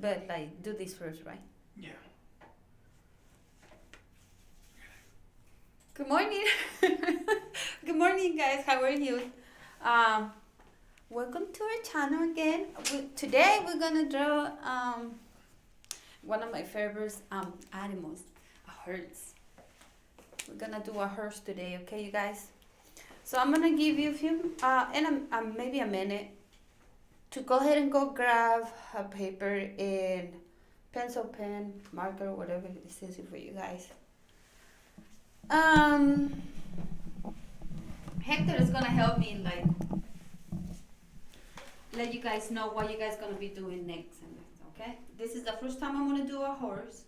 But like, do this first, right? Yeah. Good morning. Good morning, guys. How are you? Um, Welcome to our channel again. Today we're gonna draw one of my favorite animals, a horse. We're gonna do a horse today, okay, you guys? So I'm gonna give you a few, maybe a minute to go ahead and go grab a paper and pencil, pen, marker, whatever is easy for you guys. Um, Hector is gonna help me like let you guys know what you guys gonna be doing next and next, okay? This is the first time I'm gonna do a horse.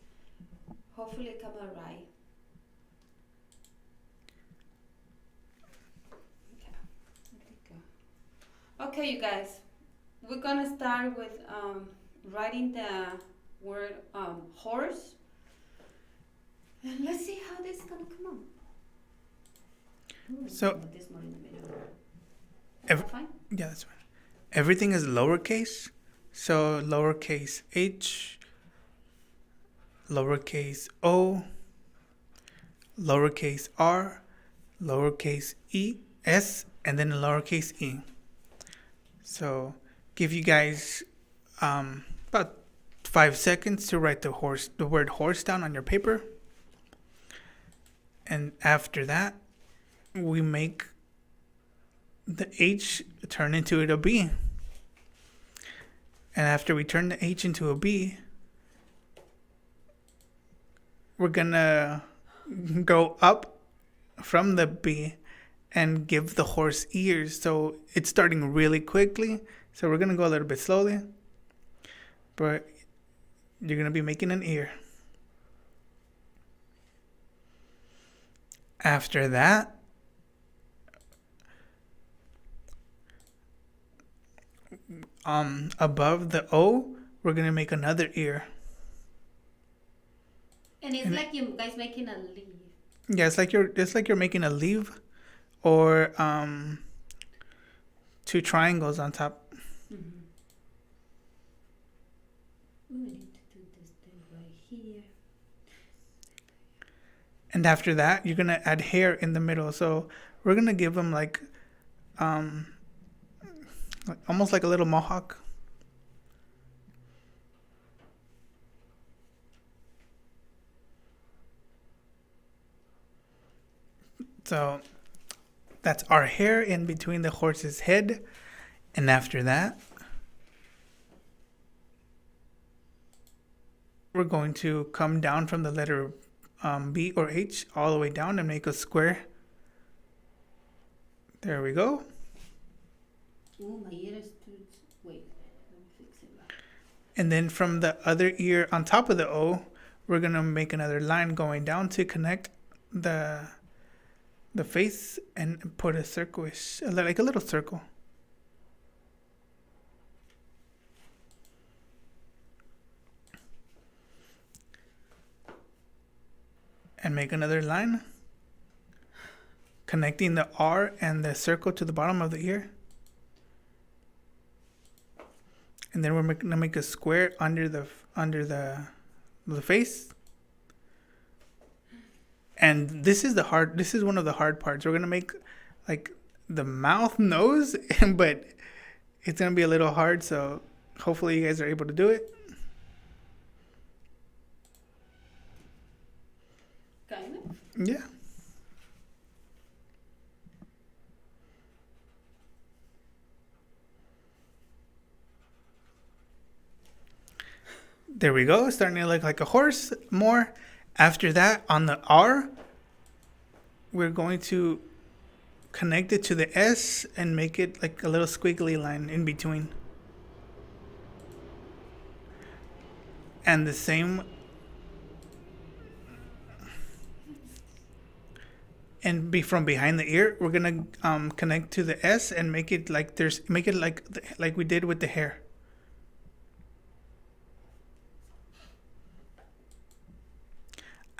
Hopefully it come out right. Okay, there we go. Okay, you guys, we're gonna start with writing the word horse. And let's see how this is gonna come out. So, Put this more in the middle. ev- Fine. yeah, that's fine. Everything is lowercase. So, lowercase h, lowercase o, lowercase r, lowercase s, and then a lowercase e. So, give you guys about 5 seconds to write the word horse down on your paper. And after that, we make the H turn into a B. And after we turn the H into a B, we're gonna go up from the B and give the horse ears. So it's starting really quickly. So we're gonna go a little bit slowly, but you're gonna be making an ear. After that, above the O, we're gonna make another ear. And it's And like you guys making a leaf. yeah, it's like you're making a leaf or two triangles on top. Mm-hmm. We need to do this thing right here. And after that, you're gonna add hair in the middle. So we're gonna give them like almost like a little mohawk. So that's our hair in between the horse's head. And after that, we're going to come down from the letter B or H all the way down and make a square. There we go. Oh, my ear is too. Wait, let me fix it. And then from the other ear on top of the O, we're going to make another line going down to connect the face and put a circle, like a little circle. And make another line connecting the R and the circle to the bottom of the ear. And then we're gonna make a square under the face. And this is one of the hard parts. We're gonna make like the mouth nose, but it's gonna be a little hard. So hopefully you guys are able to do it. Kind of. Yeah. There we go. Starting to look like a horse more. After that, on the R, we're going to connect it to the S and make it like a little squiggly line in between. And the same. And be from behind the ear, we're gonna connect to the S and make it like like we did with the hair.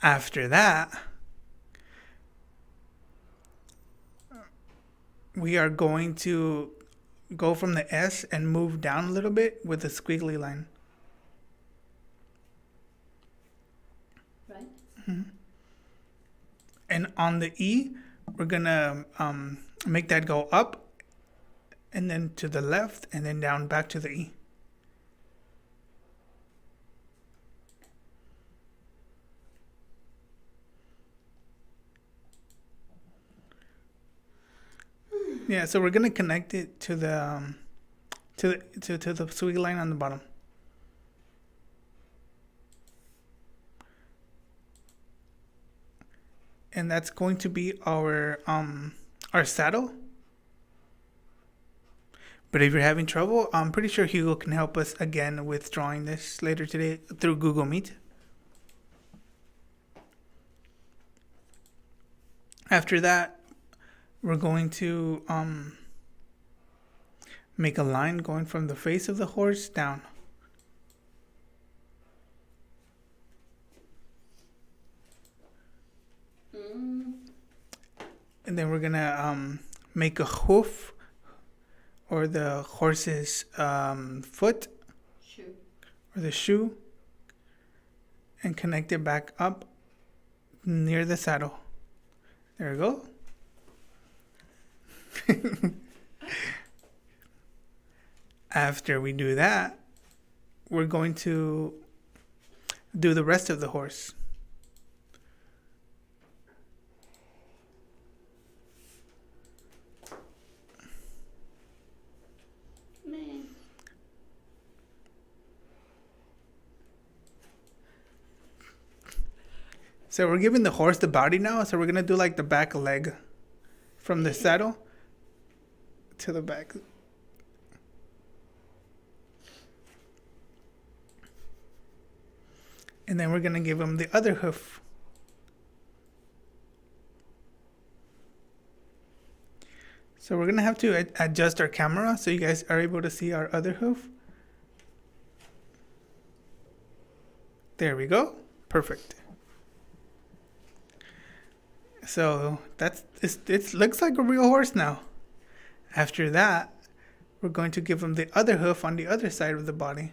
After that, we are going to go from the S and move down a little bit with a squiggly line. And on the E, we're gonna make that go up, and then to the left, and then down back to the E. Yeah, so we're gonna connect it to the to the sweet line on the bottom. And that's going to be our saddle. But if you're having trouble, I'm pretty sure Hugo can help us again with drawing this later today through Google Meet. After that, we're going to make a line going from the face of the horse down. And then we're gonna make a hoof, or the horse's foot, or the shoe, and connect it back up near the saddle. There we go. After we do that, we're going to do the rest of the horse. So we're giving the horse the body now, so we're gonna do like the back leg from the saddle to the back. And then we're gonna give him the other hoof. So we're gonna have to adjust our camera so you guys are able to see our other hoof. There we go. Perfect. So it looks like a real horse now. After that, we're going to give him the other hoof on the other side of the body.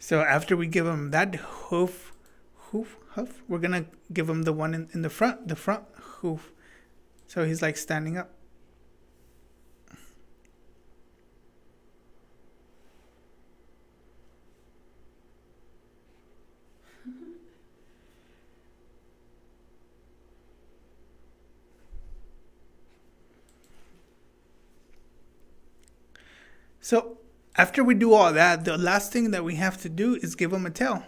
So after we give him that hoof, we're gonna give him the one in the front hoof. So he's like standing up. So after we do all that, the last thing that we have to do is give him a tail.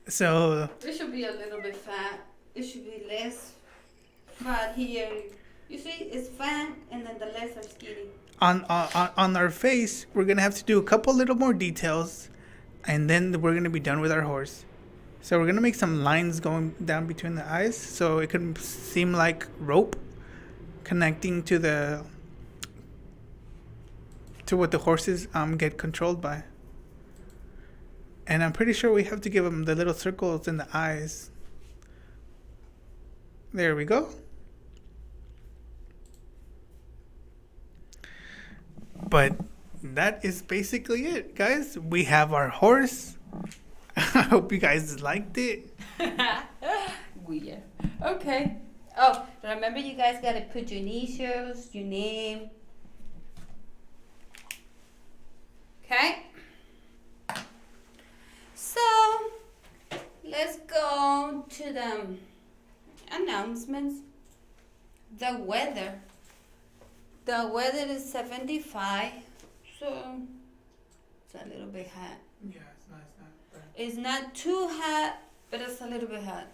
So It should be a little bit fat. It should be less fat here. You see, it's fat and then the legs are skinny. on our face, we're gonna have to do a couple little more details, and then we're gonna be done with our horse. So we're gonna make some lines going down between the eyes, so it could seem like rope connecting to what the horses get controlled by. And I'm pretty sure we have to give them the little circles in the eyes. There we go. But that is basically it, guys. We have our horse. I hope you guys liked it. Weird. Okay. Oh, remember you guys gotta put your initials, your name. Okay. So let's go to the announcements. The weather. The weather is 75, so it's a little bit hot. Yeah, it's not bad. It's not too hot, but it's a little bit hot.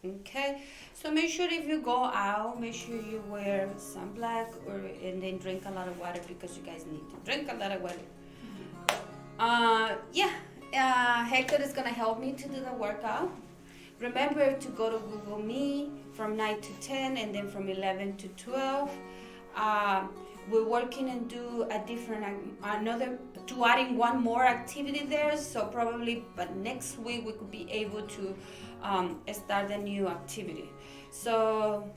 Okay, so make sure if you go out, make sure you wear sunblock and then drink a lot of water because you guys need to drink a lot of water. Hector is gonna help me to do the workout. Remember to go to Google Meet from 9 to 10 and then from 11 to 12. We're working and do a different to adding one more activity there. So probably, but next week we could be able to start a new activity. So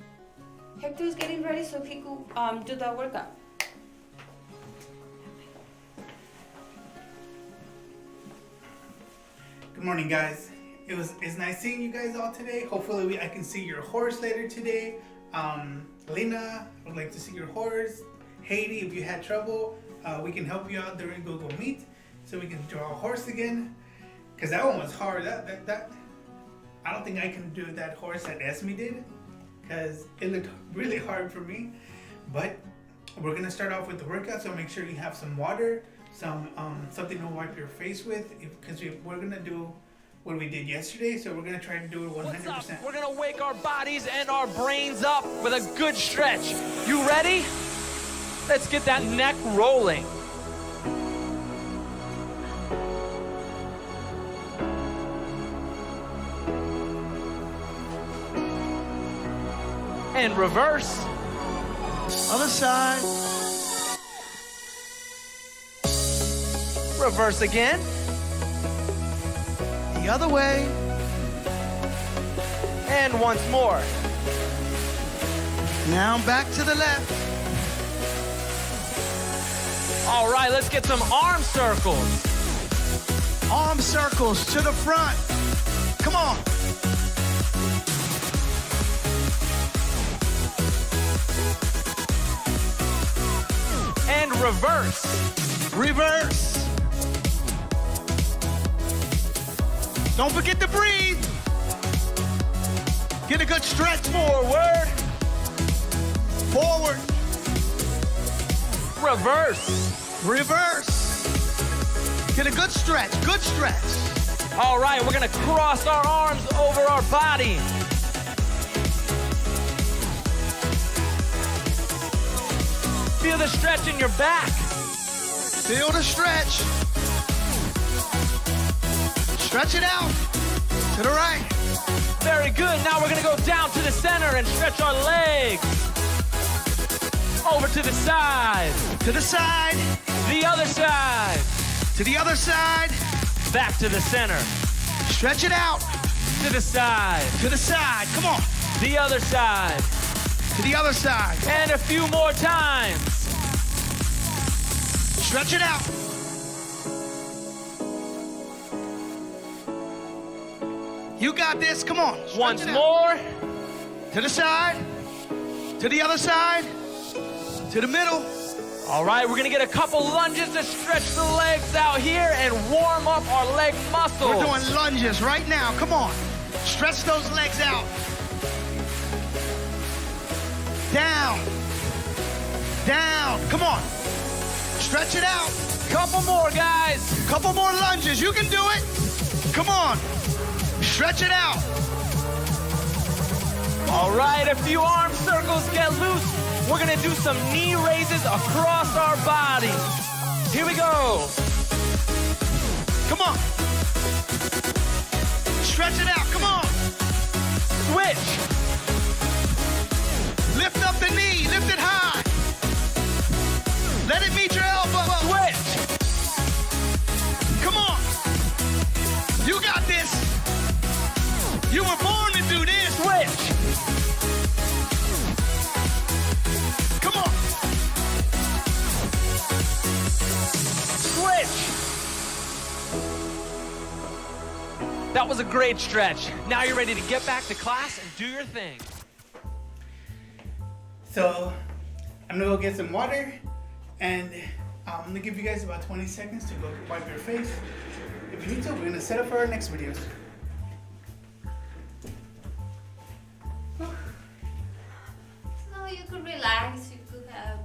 Hector is getting ready so he could do the workout. Good morning, guys. It's nice seeing you guys all today. Hopefully I can see your horse later today. Lena, I would like to see your horse. Haiti, if you had trouble, we can help you out during Google Meet so we can draw a horse again. Cause that one was hard. That I don't think I can do that horse that Esme did, cause it looked really hard for me. But we're gonna start off with the workout, so make sure you have some water, some something to wipe your face with, because we're gonna do what we did yesterday, so we're gonna try to do it 100%. What's up? We're gonna wake our bodies and our brains up with a good stretch. You ready? Let's get that neck rolling. And reverse. Other side. Reverse again. The other way. And once more. Now back to the left. All right, let's get some arm circles. Arm circles to the front. Come on. And reverse. Reverse. Don't forget to breathe. Get a good stretch. Forward. Forward. Reverse. Reverse. Get a good stretch. Good stretch. All right, we're gonna cross our arms over our body. Feel the stretch in your back. Feel the stretch. Stretch it out. To the right. Very good. Now we're gonna go down to the center and stretch our legs. Over to the side. To the side. The other side. To the other side. Back to the center. Stretch it out. To the side. To the side. Come on. The other side. To the other side. And a few more times. Stretch it out. You got this. Come on. Stretch Once it out. more. To the side. To the other side. To the middle. All right, we're gonna get a couple lunges to stretch the legs out here and warm up our leg muscles. We're doing lunges right now. Come on. Stretch those legs out. Down. Down. Come on. Stretch it out. Couple more, guys. Couple more lunges. You can do it. Come on. Stretch it out. All right, a few arm circles get loose. We're gonna do some knee raises across our body. Here we go. Come on. Stretch it out. Come on. Switch. Lift up the knee. Lift it high. Let it meet your elbow. Switch. Come on. You got this. You were born to do this. Switch. Come on. Switch. That was a great stretch. Now you're ready to get back to class and do your thing. So I'm gonna go get some water, and I'm gonna give you guys about 20 seconds to go wipe your face. If you need to, we're gonna set up for our next videos. So you could relax, you could have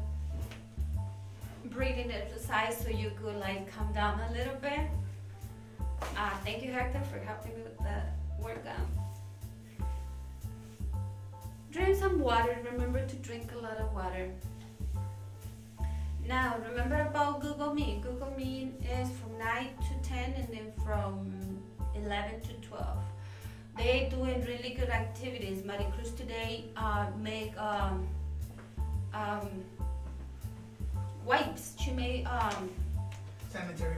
breathing exercise so you could like calm down a little bit. Thank you, Hector, for helping me with the workout. some water. Remember to drink a lot of water. Now, remember about Google Meet. Google Meet is from 9 to 10 and then from 11 to 12. They doing really good activities. Maricruz today make wipes. She made sanitary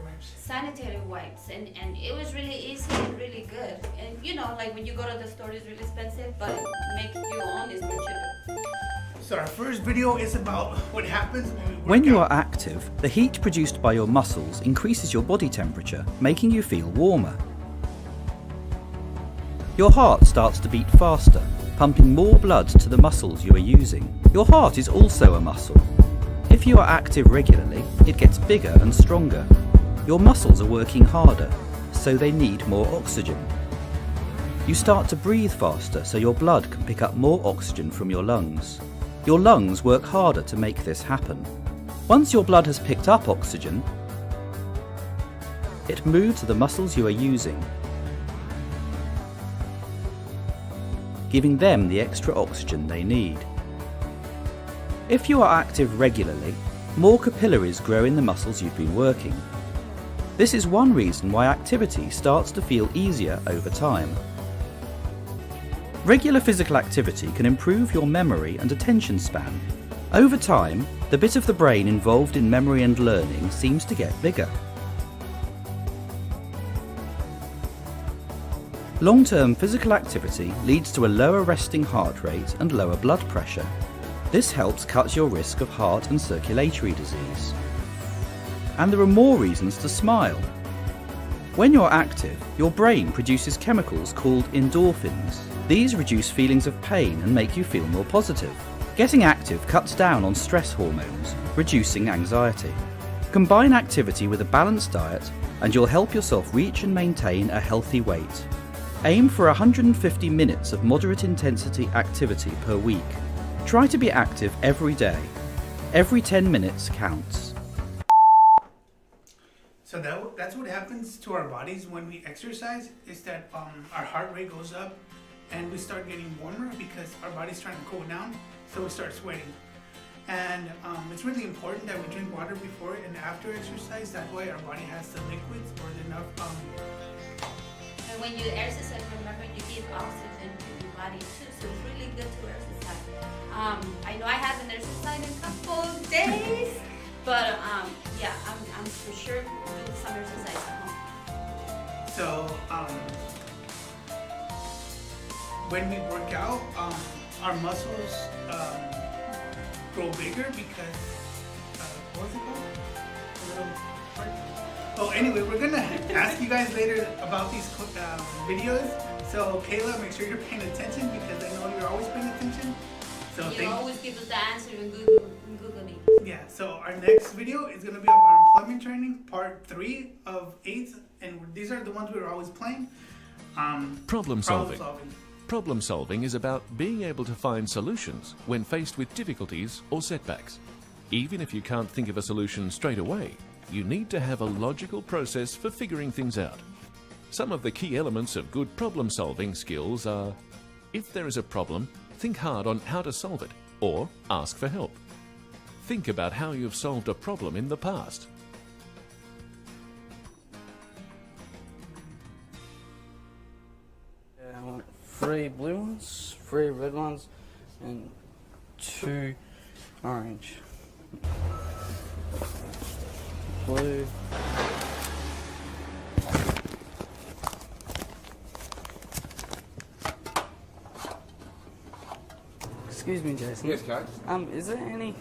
wipes, and it was really easy and really good. And you know, like when you go to the store, it's really expensive, but making your own is much cheaper. So our first video is about what happens When you are active, the heat produced by your muscles increases your body temperature, making you feel warmer. Your heart starts to beat faster, pumping more blood to the muscles you are using. Your heart is also a muscle. If you are active regularly, it gets bigger and stronger. Your muscles are working harder, so they need more oxygen. You start to breathe faster, so your blood can pick up more oxygen from your lungs. Your lungs work harder to make this happen. Once your blood has picked up oxygen, it moves to the muscles you are using, giving them the extra oxygen they need. If you are active regularly, more capillaries grow in the muscles you've been working. This is one reason why activity starts to feel easier over time. Regular physical activity can improve your memory and attention span. Over time, the bit of the brain involved in memory and learning seems to get bigger. Long-term physical activity leads to a lower resting heart rate and lower blood pressure. This helps cut your risk of heart and circulatory disease. And there are more reasons to smile. When you're active, your brain produces chemicals called endorphins. These reduce feelings of pain and make you feel more positive. Getting active cuts down on stress hormones, reducing anxiety. Combine activity with a balanced diet and you'll help yourself reach and maintain a healthy weight. Aim for 150 minutes of moderate intensity activity per week. Try to be active every day. Every 10 minutes counts. So that's what happens to our bodies when we exercise, is that our heart rate goes up and we start getting warmer because our body's trying to cool down, so we start sweating. And it's really important that we drink water before and after exercise. That way our body has the liquids or enough. And when you exercise, remember you give oxygen to your body too, so it's really good to exercise. I know I haven't exercised in a couple of days, but yeah, I'm for sure doing some exercise at home. So when we work out, our muscles grow bigger because what was it called? A little part? Oh, anyway, we're gonna ask you guys later about these videos. So Kayla, make sure you're paying attention because I know you're always paying attention. So You always give us the answer in Google Meet. yeah, so our next video is going to be about employment training, part 3 of 8, and these are the ones we're always playing. Problem solving. Problem solving is about being able to find solutions when faced with difficulties or setbacks. Even if you can't think of a solution straight away, you need to have a logical process for figuring things out. Some of the key elements of good problem solving skills are: if there is a problem, think hard on how to solve it, or ask for help. Think about how you've solved a problem in the past. I want 3 blue ones, 3 red ones, and 2 orange. Blue. Excuse me, Jason. Yes, Coach. Is there any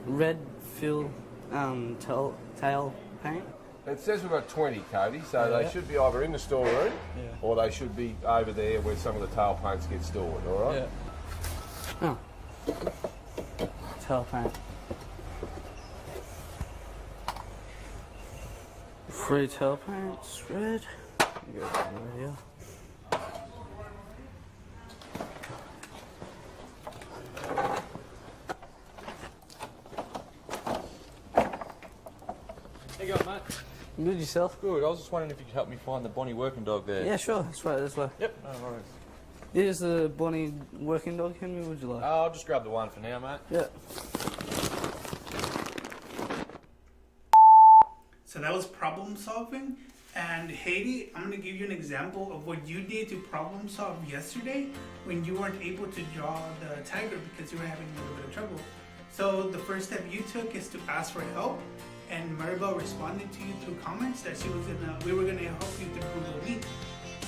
red fill tail paint? It says we've got 20, Cody, so they should be either in the storeroom or they should be over there where some of the tail paints get stored, all right? Yeah. Oh. Tail paint. 3 tail paints, red. Go over here. How you going, mate? Good, yourself? Good. I was just wondering if you could help me find the Bonnie working dog there. Yeah, sure. That's right, this way. Yep. No worries. Here's the Bonnie working dog, Henry. What would you like? I'll just grab the one for now, mate. Yeah. So that was problem solving. And Haiti, I'm gonna give you an example of what you did to problem solve yesterday when you weren't able to draw the tiger because you were having a little bit of trouble. So the first step you took is to ask for help, and Maribel responded to you through comments that we were gonna help you through Google Meet.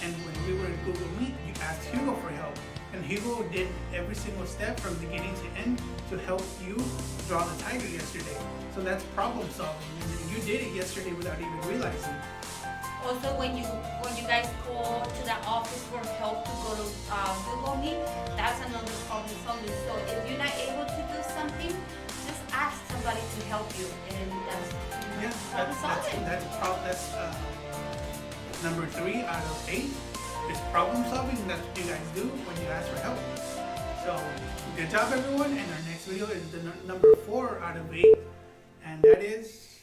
And when we were in Google Meet, you asked Hugo for help. And Hugo did every single step from beginning to end to help you draw the tiger yesterday. So that's problem solving. And you did it yesterday without even realizing. Also, when you guys call to the office for help to go to Google Meet, that's another problem solving. So if you're not able to do something, just ask somebody to help you, and that's problem solving. That's number 3 out of 8 is problem solving. That's what you guys do when you ask for help. So good job, everyone. And our next video is the number 4 out of 8, and that is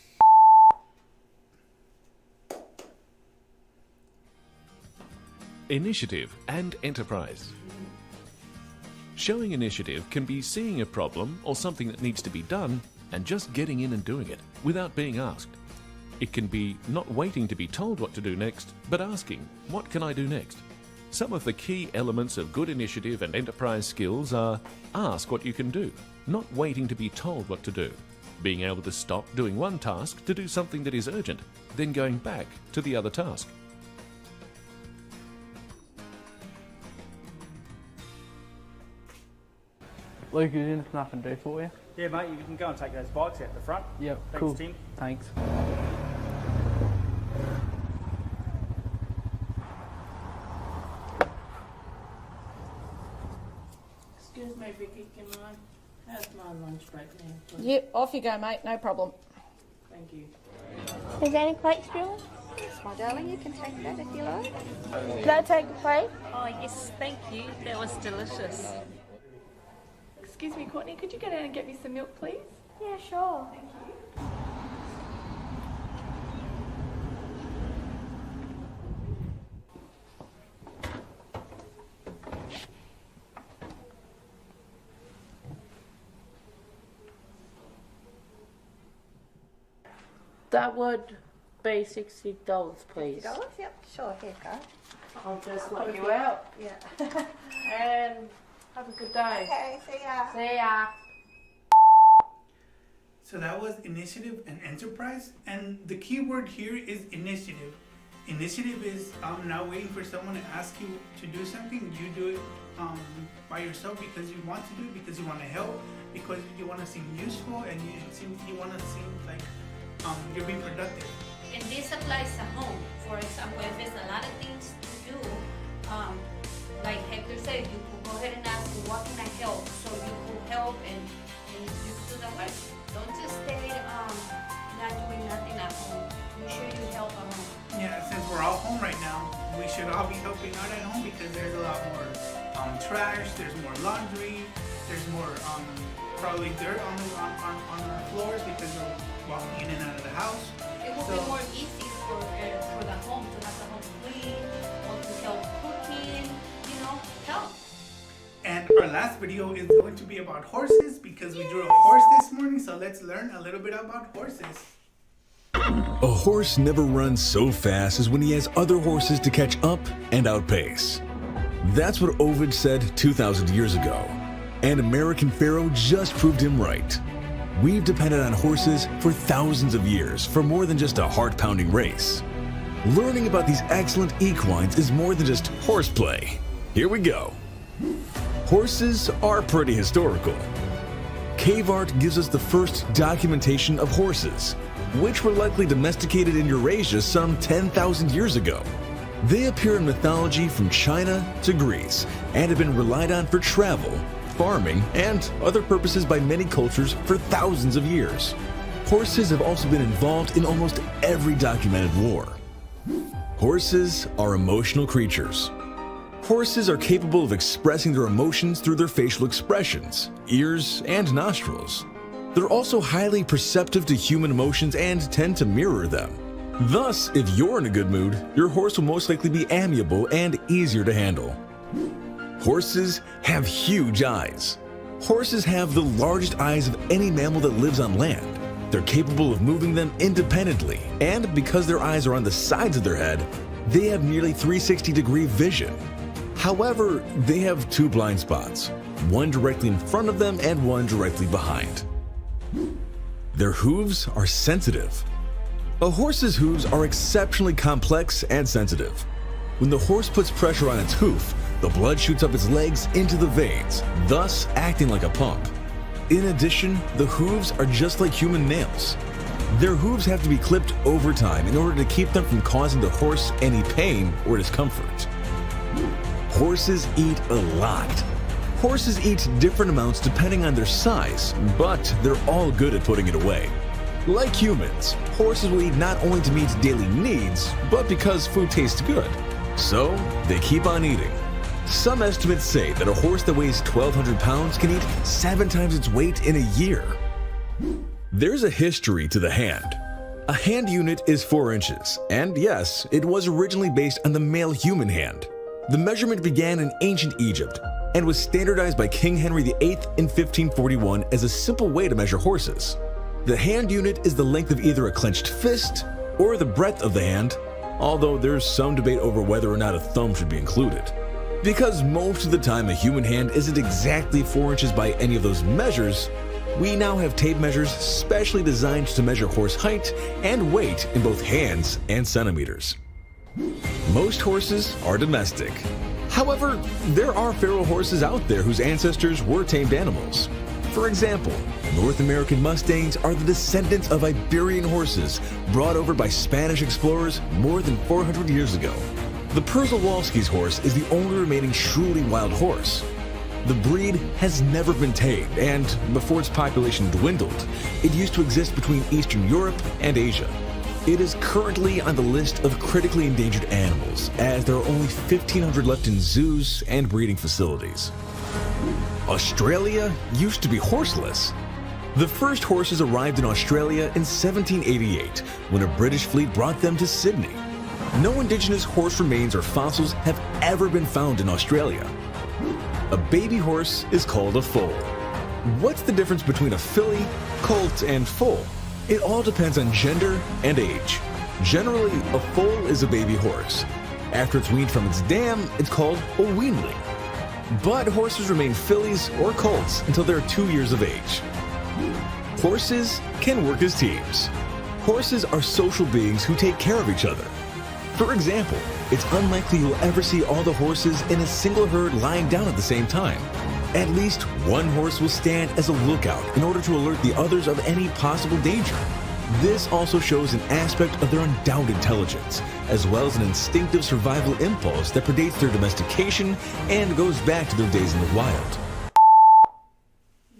initiative and enterprise. Showing initiative can be seeing a problem or something that needs to be done and just getting in and doing it without being asked. It can be not waiting to be told what to do next, but asking, what can I do next? Some of the key elements of good initiative and enterprise skills are ask what you can do, not waiting to be told what to do, being able to stop doing one task to do something that is urgent, then going back to the other task. Luke, is there anything I can do for you? Yeah, mate, you can go and take those bikes out the front. Yep, Thanks, cool. Tim. Thanks. Excuse me, Vicky, can I have my lunch break now, please? Yep, off you go, mate, no problem. Thank you. Is there any plates, Julie? Yes, my darling, you can take that if you like. Can I take a plate? Oh, yes, thank you. That was delicious. Excuse me, Courtney, could you go down and get me some milk, please? Yeah, sure. Thank you. That would be $60, please. $60? Yep, sure, here you go. I'll just let you out. Yeah. And have a good day. Okay, see ya. See ya. So that was initiative and enterprise, and the key word here is initiative. Initiative is not waiting for someone to ask you to do something. You do it by yourself because you want to do it, because you want to help, because you want to seem useful, and you want to seem like you're being productive. And this applies at home. For example, if there's a lot of things to do, like Hector said, you could go ahead and ask, what can I help? So you could help and you do the work. Don't just stay not doing nothing at home. You sure you help at home. Yeah, since we're all home right now, we should all be helping out at home because there's a lot more trash, there's more laundry, there's more probably dirt on our floors because we're walking in and out of the house. It will be more easy for the home to have the home clean or to help cooking, help. And our last video is going to be about horses because we drew a horse this morning, so let's learn a little bit about horses. A horse never runs so fast as when he has other horses to catch up and outpace. That's what Ovid said 2,000 years ago, and American Pharoah just proved him right. We've depended on horses for thousands of years for more than just a heart-pounding race. Learning about these excellent equines is more than just horseplay. Here we go. Horses are pretty historical. Cave art gives us the first documentation of horses, which were likely domesticated in Eurasia some 10,000 years ago. They appear in mythology from China to Greece and have been relied on for travel, farming, and other purposes by many cultures for thousands of years. Horses have also been involved in almost every documented war. Horses are emotional creatures. Horses are capable of expressing their emotions through their facial expressions, ears, and nostrils. They're also highly perceptive to human emotions and tend to mirror them. Thus, if you're in a good mood, your horse will most likely be amiable and easier to handle. Horses have huge eyes. Horses have the largest eyes of any mammal that lives on land. They're capable of moving them independently, and because their eyes are on the sides of their head, they have nearly 360-degree vision. However, they have two blind spots, one directly in front of them and one directly behind. Their hooves are sensitive. A horse's hooves are exceptionally complex and sensitive. When the horse puts pressure on its hoof, the blood shoots up its legs into the veins, thus acting like a pump. In addition, the hooves are just like human nails. Their hooves have to be clipped over time in order to keep them from causing the horse any pain or discomfort. Horses eat a lot. Horses eat different amounts depending on their size, but they're all good at putting it away. Like humans, horses will eat not only to meet daily needs, but because food tastes good. So, they keep on eating. Some estimates say that a horse that weighs 1,200 pounds can eat 7 times its weight in a year. There's a history to the hand. A hand unit is 4 inches, and yes, it was originally based on the male human hand. The measurement began in ancient Egypt and was standardized by King Henry VIII in 1541 as a simple way to measure horses. The hand unit is the length of either a clenched fist or the breadth of the hand, although there's some debate over whether or not a thumb should be included. Because most of the time a human hand isn't exactly 4 inches by any of those measures, we now have tape measures specially designed to measure horse height and weight in both hands and centimeters. Most horses are domestic. However, there are feral horses out there whose ancestors were tamed animals. For example, North American Mustangs are the descendants of Iberian horses brought over by Spanish explorers more than 400 years ago. The Przewalski's horse is the only remaining truly wild horse. The breed has never been tamed, and before its population dwindled, it used to exist between Eastern Europe and Asia. It is currently on the list of critically endangered animals, as there are only 1,500 left in zoos and breeding facilities. Australia used to be horseless. The first horses arrived in Australia in 1788, when a British fleet brought them to Sydney. No indigenous horse remains or fossils have ever been found in Australia. A baby horse is called a foal. What's the difference between a filly, colt, and foal? It all depends on gender and age. Generally, a foal is a baby horse. After it's weaned from its dam, it's called a weanling. But horses remain fillies or colts until they're 2 years of age. Horses can work as teams. Horses are social beings who take care of each other. For example, it's unlikely you'll ever see all the horses in a single herd lying down at the same time. At least one horse will stand as a lookout in order to alert the others of any possible danger. This also shows an aspect of their undoubted intelligence, as well as an instinctive survival impulse that predates their domestication and goes back to their days in the wild.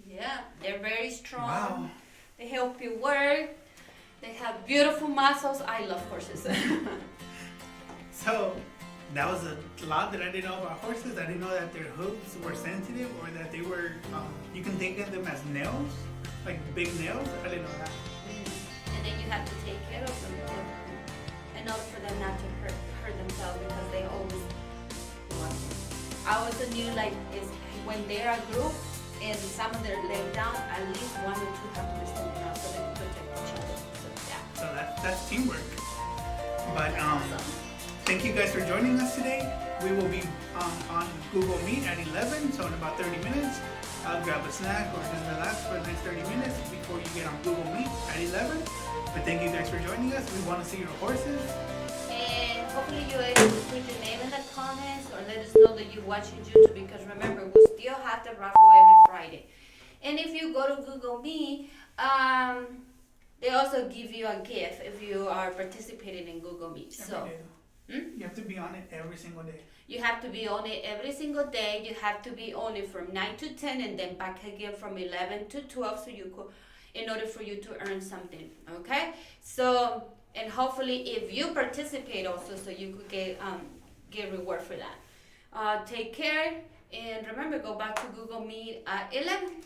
Yeah, they're very strong. Wow. They help you work. They have beautiful muscles. I love horses. So, that was a lot that I didn't know about horses. I didn't know that their hooves were sensitive, or that they were, you can think of them as nails, like big nails. I didn't know that. And then you have to take care of them too. In order for them not to hurt themselves, because they always want to. I also knew, like, is when they're a group and some of them lay down, at least 1 or 2 have to be standing out so they can protect each other. So, yeah. So that's teamwork. But thank you guys for joining us today. We will be on Google Meet at 11, so in about 30 minutes. I'll grab a snack or just relax for the next 30 minutes before you get on Google Meet at 11. But thank you guys for joining us. We want to see your horses. And hopefully you're able to put your name in the comments or let us know that you're watching YouTube, because remember, we still have the raffle every Friday. And if you go to Google Meet, they also give you a gift if you are participating in Google Meet. So. You have to be on it every single day. You have to be on it every single day. You have to be on it from 9 to 10 and then back again from 11 to 12, so you could, in order for you to earn something, okay? So, and hopefully if you participate also, so you could get reward for that. Take care, and remember, go back to Google Meet at 11.